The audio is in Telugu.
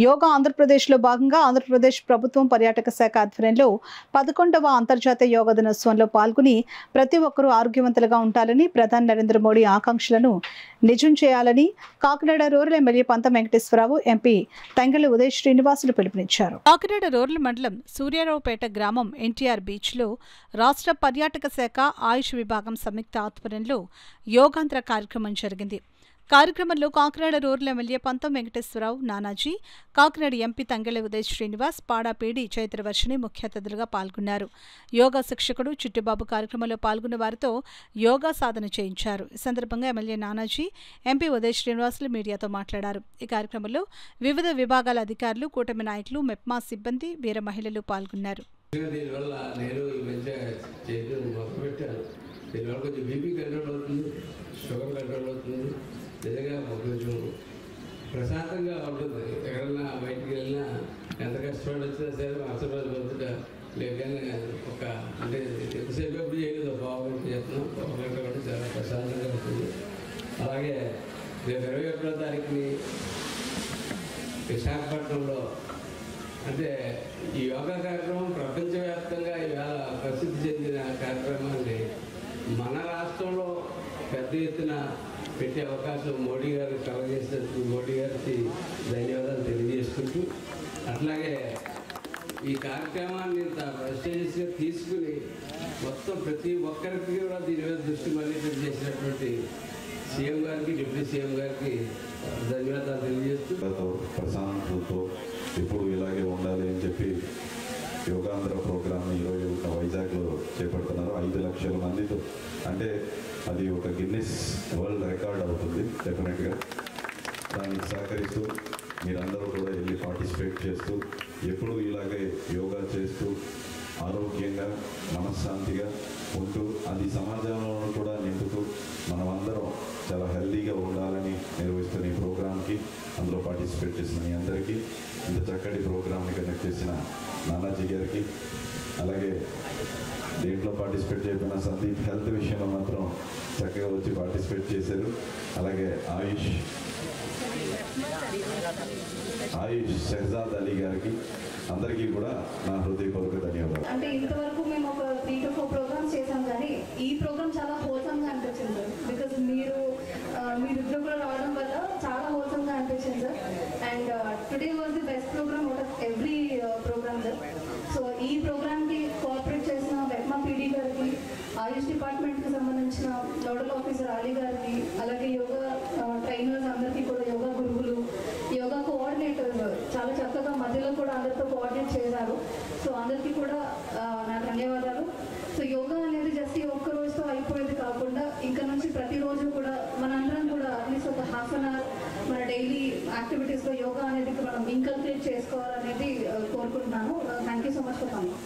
యోగా ఆంధ్రప్రదేశ్లో భాగంగా ఆంధ్రప్రదేశ్ ప్రభుత్వం పర్యాటక శాఖ ఆధ్వర్యంలో 11వ అంతర్జాతీయ యోగా దినోత్సవంలో పాల్గొని ప్రతి ఒక్కరూ ఆరోగ్యవంతులుగా ఉండాలని ప్రధాని నరేంద్ర మోడీ ఆకాంక్షలను నిజం చేయాలని కాకినాడ రూరల్ ఎమ్మెల్యే పంతం వెంకటేశ్వరరావు, ఎంపీ తంగెళ్ల ఉదయ్ శ్రీనివాసులు పిలుపునిచ్చారు. కాకినాడ రూరల్ మండలం సూర్యారావుపేట గ్రామం ఎన్టీఆర్ బీచ్లో రాష్ట్ర పర్యాటక శాఖ ఆయుష్ విభాగం సంయుక్త ఆధ్వర్యంలో యోగాంధ్ర కార్యక్రమం జరిగింది. కార్యక్రమంలో కాకినాడ రూరల్ ఎమ్మెల్యే పంతం వెంకటేశ్వరరావు, నానాజీ, కాకినాడ ఎంపీ తంగెళ్ల ఉదయ్ శ్రీనివాస్, పాడాపేడి చైత్రవర్షిణి ముఖ్య అతిథులుగా పాల్గొన్నారు. యోగా శిక్షకుడు చిట్టుబాబు కార్యక్రమంలో పాల్గొన్న వారితో యోగా సాధన చేయించారు. ఈ సందర్భంగా ఎమ్మెల్యే నానాజీ, ఎంపీ ఉదయ్ శ్రీనివాసులు మీడియాతో మాట్లాడారు. ఈ కార్యక్రమంలో వివిధ విభాగాల అధికారులు, కూటమి నాయకులు, మెప్మా సిబ్బంది, వీర మహిళలు పాల్గొన్నారు. నిజంగా కొంచెం ప్రశాంతంగా ఉంటుంది. ఎక్కడన్నా బయటికి వెళ్ళినా ఎంత కష్టపడి వచ్చినా సరే మరుసటి రోజు బతుక లేకనే ఒక అంటే ఎంతసేపు ఎప్పుడు చేయలేదు, బాగుంటుంది చేస్తున్నాం, ఒక గంట కూడా చాలా ప్రశాంతంగా ఉంటుంది. అలాగే రేపు 21వ తారీఖుని విశాఖపట్నంలో అంటే ఈ యోగా కార్యక్రమం ప్రపంచవ్యాప్తంగా ఇవాళ ప్రసిద్ధి చెందిన కార్యక్రమాన్ని మన రాష్ట్రంలో పెద్ద ఎత్తున పెట్టే అవకాశం మోడీ గారు కలగజేసినందుకు మోడీ గారికి ధన్యవాదాలు తెలియజేసుకుంటూ, అట్లాగే ఈ కార్యక్రమాన్ని ఇంత ప్రెస్టీజియస్గా తీసుకుని మొత్తం ప్రతి ఒక్కరికి కూడా దీని మీద దృష్టి మళ్లింపు చేసినటువంటి సీఎం గారికి, డిప్యూటీ సీఎం గారికి ధన్యవాదాలు తెలియజేస్తూ ప్రశాంతతో ఎప్పుడు ఇలాగే ఉండాలి అని చెప్పి యోగాంధ్ర ప్రోగ్రామ్ని ఈరోజు వైజాగ్లో చేపడుతున్నారు. 5 లక్షల మందితో, అంటే అది ఒక గిన్నెస్ వరల్డ్ రికార్డ్ అవుతుంది డెఫినెట్గా. దానికి సహకరిస్తూ మీరందరూ కూడా వెళ్ళి పార్టిసిపేట్ చేస్తూ ఎప్పుడు ఇలాగే యోగా చేస్తూ ఆరోగ్యంగా మనశ్శాంతిగా ఉంటూ అది సమాజంలో కూడా నింపుతూ మనమందరం చాలా హెల్తీగా ఉండాలని నిర్వహిస్తున్న ఈ ప్రోగ్రామ్కి అందులో పార్టిసిపేట్ చేసిన మీ అందరికీ, ఇంత చక్కటి ప్రోగ్రామ్ని కండక్ట్ చేసిన నానాజీ గారికి, అలాగే దీంట్లో పార్టిసిపేట్ చేయబడిన సందీప్ హెల్త్ విషయంలో మాత్రం చక్కగా వచ్చి పార్టిసిపేట్ చేశారు. అలాగే ఆయుష్ షహజాద్ అలీ గారికి అందరికీ కూడా నా హృదయపూర్వక ధన్యవాదాలు. అంటే ఇంతవరకు మేము ఒక 3 to 4 ప్రోగ్రామ్స్ చేసాం, కానీ ఈ ప్రోగ్రామ్ చాలా హోల్సమ్గా అనిపించింది సార్. బికాజ్ మీరిద్దరు కూడా రావడం వల్ల చాలా హోల్సమ్గా అనిపించింది sir. And today was the best program out of every program sir. So ఈ ప్రోగ్రామ్కి కోఆపరేట్ చేసిన మెప్మా పీడీ గారికి, ఆయుష్ డిపార్ట్మెంట్కి సంబంధించిన నోడల్ ఆఫీసర్ అలీ గారికి, అలాగే యోగా ట్రైనర్స్ అందరికీ కూడా, యోగా గురువులు, యోగా కోఆర్డినేటర్స్ చాలా చక్కగా మధ్యలో కూడా అందరితో కోఆర్డినేట్ చేశారు. సో అందరికీ కూడా నా ధన్యవాదాలు. సో యోగా అనేది జస్ట్ ఒక్క రోజుతో అయిపోయేది కాకుండా ఇంకా నుంచి ప్రతిరోజు కూడా మనందరం కూడా అట్లీస్ట్ ఒక ½ an hour మన డైలీ యాక్టివిటీస్లో యోగా అనేది మనం ఇన్కల్కేట్ చేసుకోవాలనేది కోరుకుంటున్నాను. Thank you so much for coming.